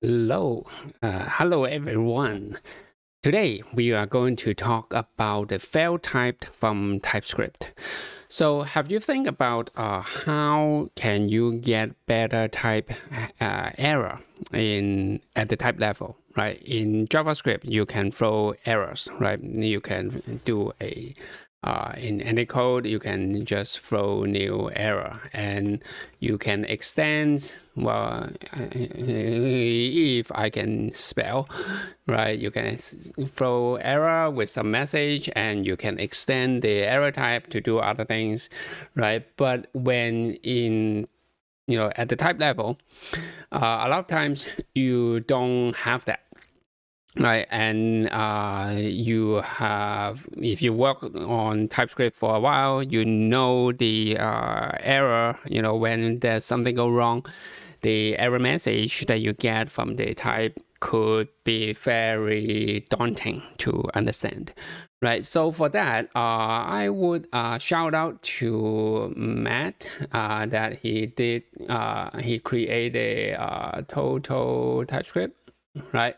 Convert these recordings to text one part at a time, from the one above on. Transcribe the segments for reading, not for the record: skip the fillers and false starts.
Hello everyone. Today we are going to talk about the failed type from TypeScript. So have you think about how can you get better type error at the type level, right? In JavaScript, you can throw errors, right? You can do in any code, you can just throw new error, and you can extend, well, if I can spell, right, you can throw error with some message, and you can extend the error type to do other things, right? But when at the type level, a lot of times you don't have that. Right, and if you work on TypeScript for a while, you know the error, when there's something go wrong, the error message that you get from the type could be very daunting to understand. Right, so for that, I would shout out to Matt that he created a total TypeScript, right?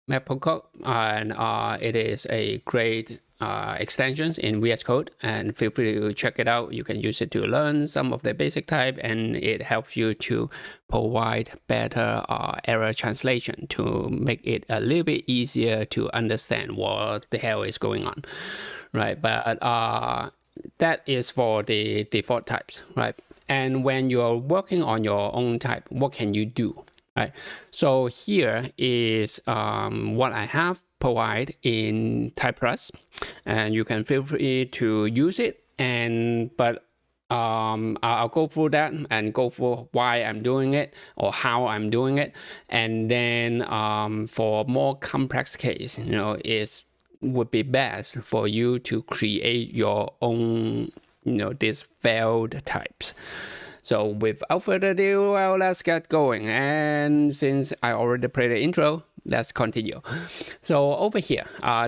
Maple Code, and it is a great extensions in VS Code, and feel free to check it out. You can use it to learn some of the basic type, and it helps you to provide better error translation to make it a little bit easier to understand what the hell is going on, right? But that is for the default types, right? And when you're working on your own type, what can you do? Right. So here is what I have provide in Type Plus, and you can feel free to use it. But I'll go through that and go through why I'm doing it or how I'm doing it, and then for more complex case, would be best for you to create your own, these failed types. So without further ado, well, let's get going. And since I already played the intro, let's continue. So over here,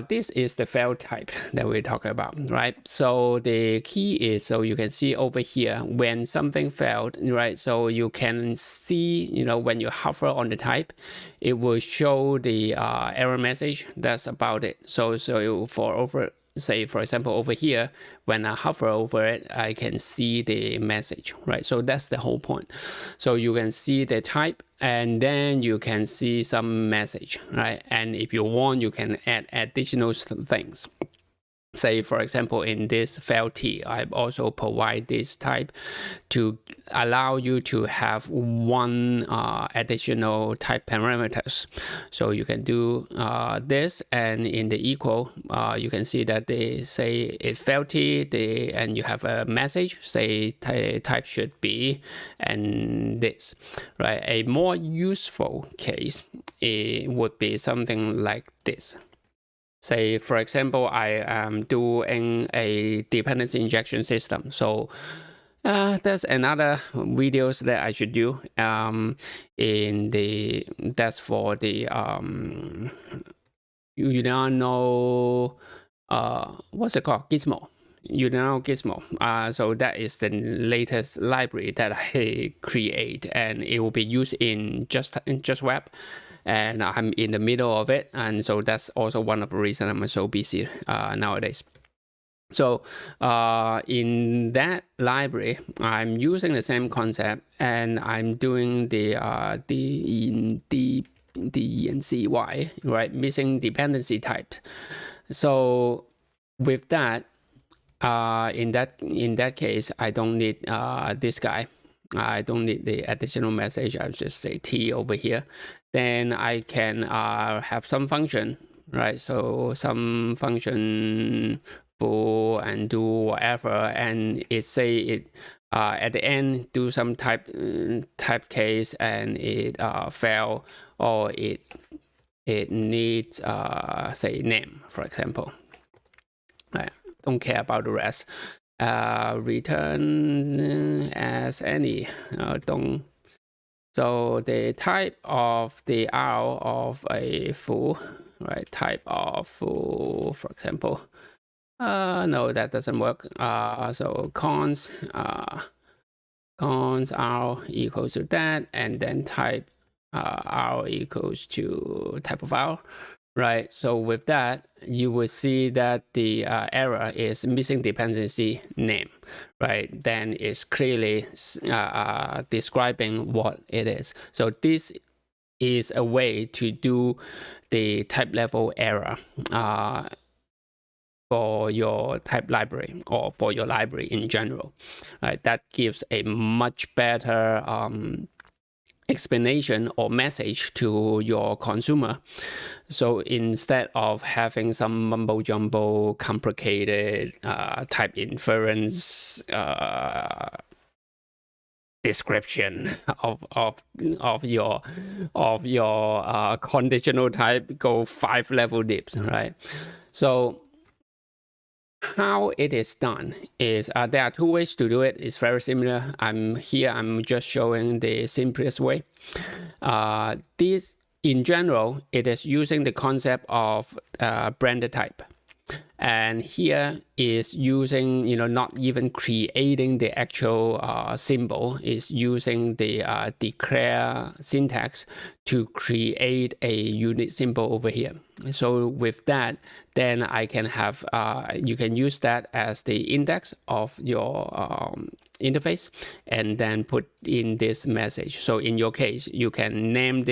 this is the failed type that we're talking about, right? So the key is, so you can see over here, when something failed, right? So you can see, when you hover on the type, it will show the error message. That's about it. So say, for example, over here, when I hover over it, I can see the message, right? So that's the whole point. So you can see the type, and then you can see some message, right? And if you want, you can add additional things. Say, for example, in this failed T, I also provide this type to allow you to have one additional type parameters. So you can do this, and in the equal, you can see that they say it failed T, and you have a message, say type should be, and this, right? A more useful case, it would be something like this. Say, for example, I am doing a dependency injection system. So there's another videos that I should do that's for the you now know what's it called, Gizmo. Gizmo. So that is the latest library that I create, and it will be used in just web, and I'm in the middle of it, and so that's also one of the reasons I'm so busy nowadays. So in that library, I'm using the same concept, and I'm doing the DNCY, right? Missing dependency types. So with that, in that case, I don't need this guy. I don't need the additional message. I'll just say T over here. Then I can have some function, right? So some function bool and do whatever, and it say it at the end do some type case, and it fail, or it needs say name, for example. Right. Don't care about the rest. Return as any. Don't. So the type of the R of a foo, right? Type of foo, for example. No, that doesn't work. So cons R equals to that, and then type R equals to type of R, right? So with that, you will see that the error is missing dependency name, right? Then it's clearly describing what it is. So this is a way to do the type level error for your type library or for your library in general, right? That gives a much better explanation or message to your consumer. So instead of having some mumbo jumbo, complicated type inference description of your conditional type, go 5 level deep, right? So how it is done is there are 2 ways to do it. It's very similar. I'm just showing the simplest way. This in general, it is using the concept of branded type. And here is using, not even creating the actual symbol, is using the declare syntax to create a unique symbol over here. So with that, then I can have, you can use that as the index of your interface and then put in this message. So in your case, you can name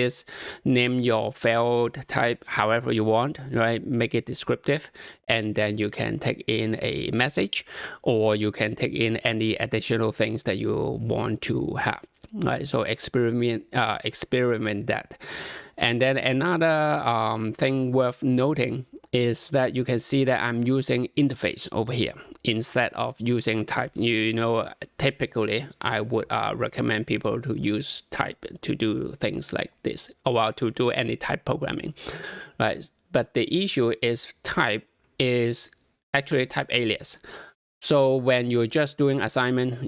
your field type however you want, right? Make it descriptive, and then you can take in a message, or you can take in any additional things that you want to have, right? So experiment that. And then another thing worth noting is that you can see that I'm using interface over here instead of using type. Typically I would recommend people to use type to do things like this, or to do any type programming, right? But the issue is type is actually type alias. So when you're just doing assignment,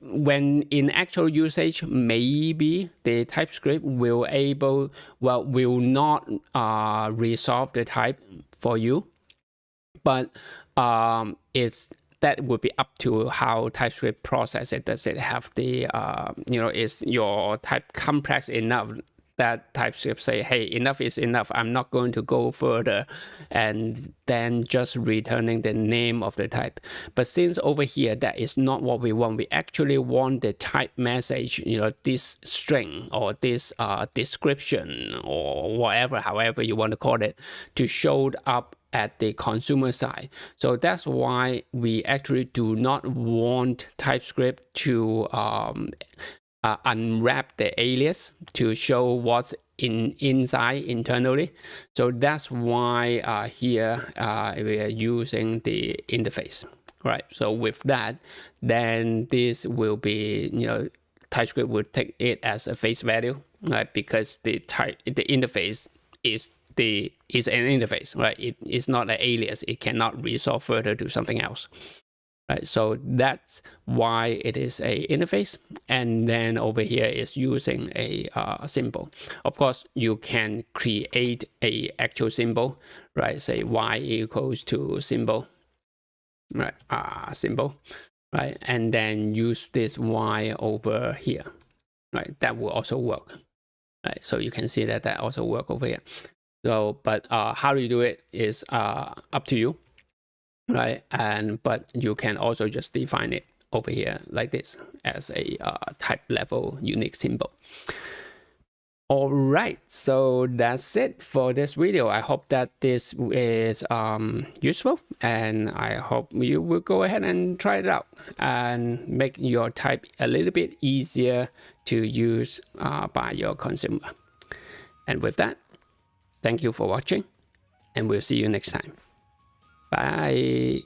when in actual usage, maybe the TypeScript will not resolve the type for you, but that would be up to how TypeScript process it. Does it have the is your type complex enough that TypeScript say, hey, enough is enough, I'm not going to go further, and then just returning the name of the type. But since over here, that is not what we want. We actually want the type message, this string or this description or whatever, however you want to call it, to show up at the consumer side. So that's why we actually do not want TypeScript to unwrap the alias to show what's inside internally. So that's why here we are using the interface, right? So with that, then this will be, TypeScript will take it as a face value, right? Because the interface is an interface, right? It is not an alias. It cannot resolve further to something else. Right, so that's why it is a interface, and then over here is using a symbol. Of course, you can create a actual symbol, right? Say y equals to symbol, right? Symbol, right? And then use this y over here, right? That will also work, right? So you can see that also work over here. So, but how do you do it is up to you. Right, but you can also just define it over here like this as a type level unique symbol. All right, so that's it for this video. I hope that this is useful, and I hope you will go ahead and try it out and make your type a little bit easier to use by your consumer. And with that, thank you for watching, and we'll see you next time. Bye.